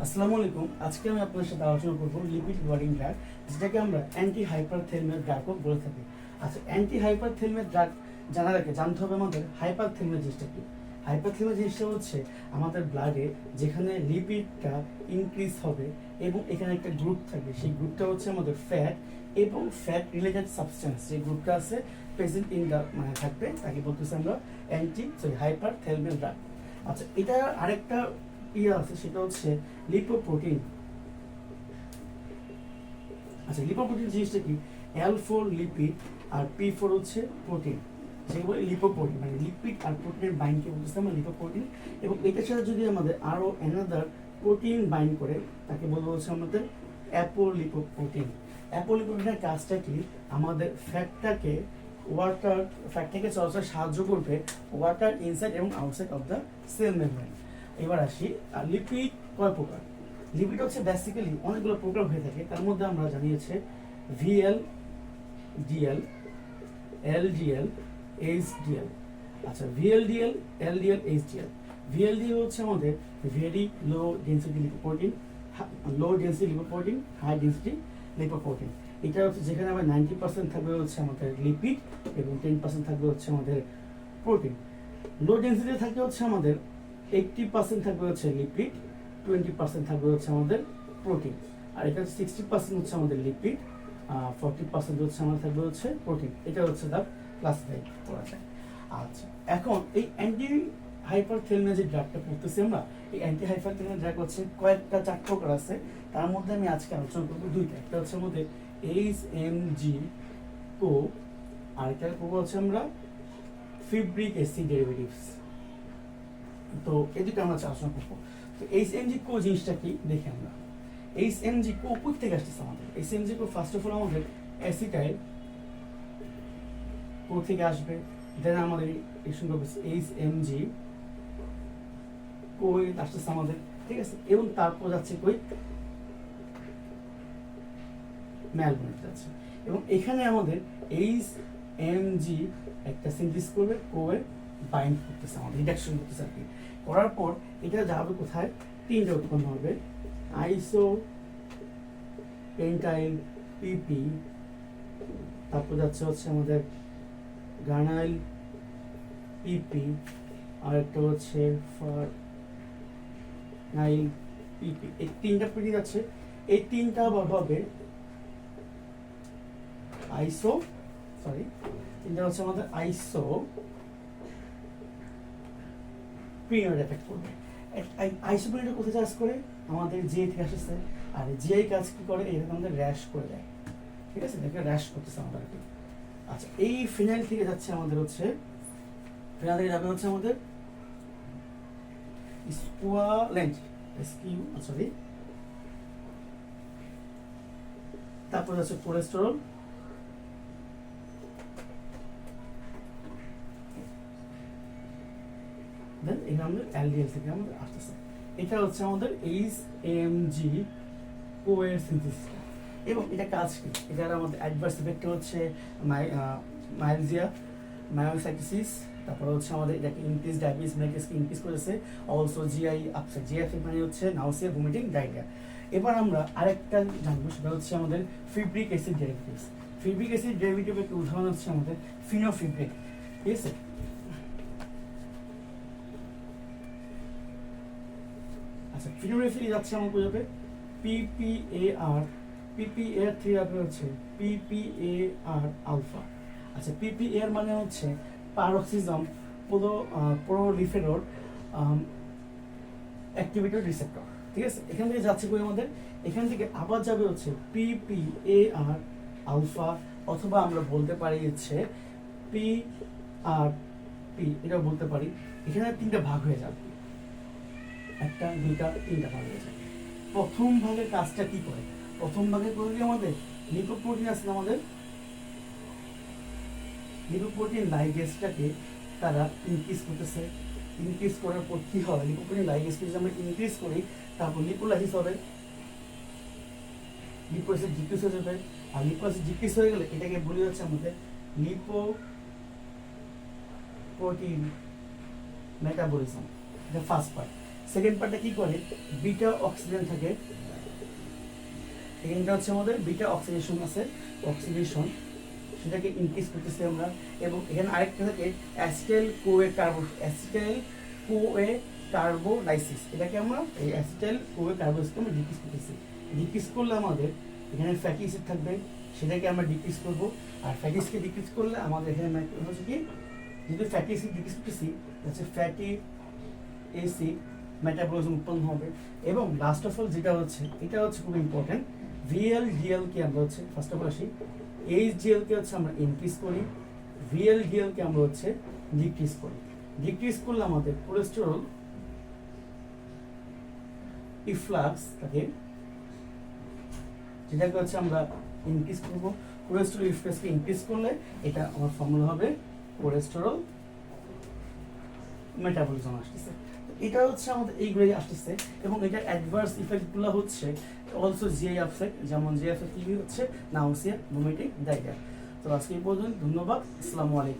আসসালামু আলাইকুম। আজকে আমি আপনার সাথে আলোচনা করব লিপিড লডিং ড্রাগ, যেটাকে আমরা অ্যান্টি হাইপারথেলমিয়া ড্রাগও বলে থাকি। আচ্ছা, অ্যান্টি হাইপারথেলমিয়া ড্রাগ জানার আগে জানতে হবে আমাদের হাইপারথেলমিয়া জিনিসটা কি। হাইপারথেলমিয়া জিনিসটা হচ্ছে আমাদের ব্লাডে যেখানে লিপিডটা ইনক্রিজ হবে এবং এখানে একটা গ্রুপ থাকবে, সেই গ্রুপটা হচ্ছে আমাদের ফ্যাট এবং ফ্যাট রিলেটেড সাবস্টেন্স, যে গ্রুপটা আছে প্রেজেন্ট ইন দ্য মানে থাকবে, তাকে বলতেছি আমরা হাইপারথেলমিয়া ড্রাগ। আচ্ছা, এটা আরেকটা আছে, সেটা হচ্ছে লিপোপ্রোটিন। আচ্ছা, লিপোপ্রোটিন জিনিসটা কি? L4 লিপিড আর P4 হচ্ছে প্রোটিন, যেগুলো লিপোপ্রোটিন, মানে লিপিড আর প্রোটিনের বাইন্ডকে বলতেছে আমরা লিপোপ্রোটিন। এবং এটার সাথে যদি আমাদের আরো অ্যানাদার প্রোটিন বাইন্ড করে, তাকে বলবো হচ্ছে আমাদের অ্যাপোলিপোপ্রোটিন। অ্যাপোলিপোপ্রোটিনের কাজটা কি? আমাদের ফ্যাটটাকে চলাচল সাহায্য করবে ওয়াটার ইনসাইড এবং outside of the cell membrane. এবার আসি, লিপিড কয় প্রকার? লিপিড হচ্ছে বেসিক্যালি অনেকগুলো প্রকার হয়ে থাকে, তার মধ্যে আমরা জানিয়েছি ভিএল, ডিএল, এলডিএল, এইচডিএল। আচ্ছা, ভিএলডিএল, এলডিএল, এইচডিএল। ভিএলডিএল হচ্ছে আমাদের very low density lipoprotein, low density lipoprotein, high density lipoprotein. এটা হচ্ছে যেখানে আবার 90% থাকবে হচ্ছে আমাদের লিপিড এবং 10% থাকবে হচ্ছে আমাদের প্রোটিন। লো ডেন্সিটি থাকবে হচ্ছে আমাদের 80% থাকবে হচ্ছে লিপিড, 20% থাকবে হচ্ছে আমাদের প্রোটিন। আর এটা 60% হচ্ছে আমাদের লিপিড, 40% হচ্ছে আমাদের থাকবে হচ্ছে প্রোটিন। এটা হচ্ছে তার ক্লাসিফাই করা যায়। আচ্ছা, এখন এই অ্যান্টি হাইপারথেলমিয়া যে ড্রাগটা পড়তেছি আমরা, এই অ্যান্টি হাইপারথেলমিয়া ড্রাগ হচ্ছে কয়েকটা 4 প্রকার আছে, তার মধ্যে আমি আজকে আলোচনা করবো দুইটা। একটা হচ্ছে আমাদের HMG কো, আর এটা করবো হচ্ছে আমরা ফিব্রিক অ্যাসিড ডেরিভেটিভস। তো এই দুটো আমরা আলোচনা করবো। তো HMG কো জিনিসটা কি দেখি আমরা। HMG কো কোথা থেকে আসতেছে আমাদের? HMG co first of all আমাদের অ্যাসিটাইল কো থেকে আসবে, দেন আমাদের এই সুন্দর HMG কো আসতেছে আমাদের, ঠিক আছে, এবং তারপর যাচ্ছে কই ম্যালবোনেট যাচ্ছে, এবং এখানে আমাদের HMG একটা সিনথেসিস করবে, কো এ বাইন্ড করতেছে, আমাদের রিডাকশন করতেছে আর কি। করার পর এটা যাবে কোথায়? তিনটা উৎপন্ন হবে, আইসো পেন্টাইল পিপি, তারপর যাচ্ছে হচ্ছে আমাদের গার্নাইল পিপি, আর একটা হচ্ছে ফার্নাইল পিপি। এই তিনটা পিপি যাচ্ছে, এই তিনটা আবার হবে আইসো, সরি, তিনটা হচ্ছে আমাদের আইসো পিরিয়ড এফেক্ট করবে। আইসো পিরিয়ড কোথায় কাজ করে? আমাদের যে থেকে আসছে, আর যে কাজ কি করে? এটা আমাদের র্যাশ করে দেয়, ঠিক আছে, এটাকে র্যাশ করতেছে আমাদের আর কি। আচ্ছা, এই ফিনাইল থেকে যাচ্ছে আমাদের হচ্ছে, ফিনাইল থেকে যাবে হচ্ছে আমাদের স্কোয়ালেন্ট, সরি, তারপর যাচ্ছে কোলেস্টেরল, দেন এখানে আমাদের এলডিএল থেকে আমাদের আসতেছে। এটা হচ্ছে আমাদের HMG কো এর সিনথেসিস। এবং এটা কাজ কি? এটার আমাদের অ্যাডভার্স ইফেক্ট হচ্ছে মাইলজিয়া, মায়োসাইটোসিস, তারপর হচ্ছে আমাদের এটাকে ইনক্রিজ ডায়াবেটিস মেলাইটিসকে ইনক্রিজ করেছে, অলসো জিআই আপসেট। জিআই মানে হচ্ছে নাউসিয়া, ভমিটিং, ডায়রিয়া। এবার আমরা আরেকটা জানবো, সেটা হচ্ছে আমাদের ফিব্রিক অ্যাসিড ডেরিভেটিভস। ফিব্রিক অ্যাসিড ডেরিভেটিভের একটা উদাহরণ হচ্ছে আমাদের ফিনোফিব্রিক, ঠিক আছে। আচ্ছা, ফিনোফিব্রিক যাচ্ছে আমার বোঝাবে PPAR, PPAR থেকে যাবে হচ্ছে PPAR আলফা। আচ্ছা, PPAR মানে হচ্ছে পারক্সিজম প্রোলিফেরর অ্যাক্টিভেটর রিসেপ্টর, ঠিক আছে। এখান থেকে যাচ্ছে কই আমাদের, এখান থেকে আবার যাবে হচ্ছে PPAR আলফা, অথবা আমরা বলতে পারি হচ্ছে PRP, এটা বলতে পারি। এখানে তিনটা ভাগ হয়ে যাবে, একটা, দুইটা, তিনটা ভাগ হয়ে যায়। প্রথম ভাগের কাজটা কি করে? প্রথম ভাগে করে কি আমাদের লিপোপ্রোটিন আছে, আমাদের লিপোপ্রোটিন লাইগেজটাকে তারা ইনক্রিজ করতেছে। ইনক্রিজ করার পর কি হবে? লিপোপ্রোটিন লাইগেজকে যদি আমরা ইনক্রিজ করি, তারপর লিপোলাইসিস হবে, লিপোলাইসিস ডিক্রিজ হয়ে যাবে। আর লিপোলাইসিস ডিক্রিজ হয়ে গেলে এটাকে বলি হচ্ছে আমাদের লিপোপ্রোটিন মেটাবলিজম, এটা ফার্স্ট পার্ট। সেকেন্ড পার্টটা কি করে, বিটা অক্সিজেন থাকে, এখানটা হচ্ছে আমাদের বিটা অক্সিডেশন আছে, অক্সিডেশন সেটাকে ইনক্রিজ করতেছি আমরা। এবং এখানে আরেকটা থাকে অ্যাসিটাইল কোয়ে কার্বো, অ্যাসিটাইল কোয়ে কার্বোলাইসিস, এটাকে আমরা এই অ্যাসিটাইল কোয়ে কার্বোলাইসিসকে আমরা ডিক্রিজ করতেছি। ডিক্রিজ করলে আমাদের এখানে ফ্যাটি অ্যাসিড থাকবে, সেটাকে আমরা ডিক্রিজ করব। আর ফ্যাটি অ্যাসিডকে ডিক্রিজ করলে আমাদের এখানে হচ্ছে কি, যদি ফ্যাটি অ্যাসিড ডিক্রিজ করতেছি হচ্ছে ফ্যাটি অ্যাসিড মেটাবলিজম উৎপন্ন হবে। এবং লাস্ট অফ অল যেটা হচ্ছে, এটা হচ্ছে খুব ইম্পর্টেন্ট, VLDL কে আমরা হচ্ছে ফার্স্ট অফ অল আসি, HDL কে হচ্ছে আমরা ইনক্রিজ করি, VLDL কে আমরা হচ্ছে ডিক্রিজ করি। ডিক্রিজ করলে আমাদের কোলেস্টেরল ইফ্লাক্স থাকে, যেটাকে হচ্ছে আমরা ইনক্রিজ করব। কোলেস্টেরল ইফ্লাক্সকে ইনক্রিজ করলে এটা আমার ফর্মুলা হবে কোলেস্টেরল মেটাবলিজম আসতেছে। এটা হচ্ছে আমাদের এইগুলোই আসতেছে। এবং এটার অ্যাডভার্স ইফেক্টগুলো হচ্ছে অলসো জিআই এফেক্ট, যেমন জিআই এফেক্ট কি হচ্ছে নাউসিয়া, ভমিটিং, ডায়রিয়া। তো আজকে এই পর্যন্ত, ধন্যবাদ, আসসালামু আলাইকুম।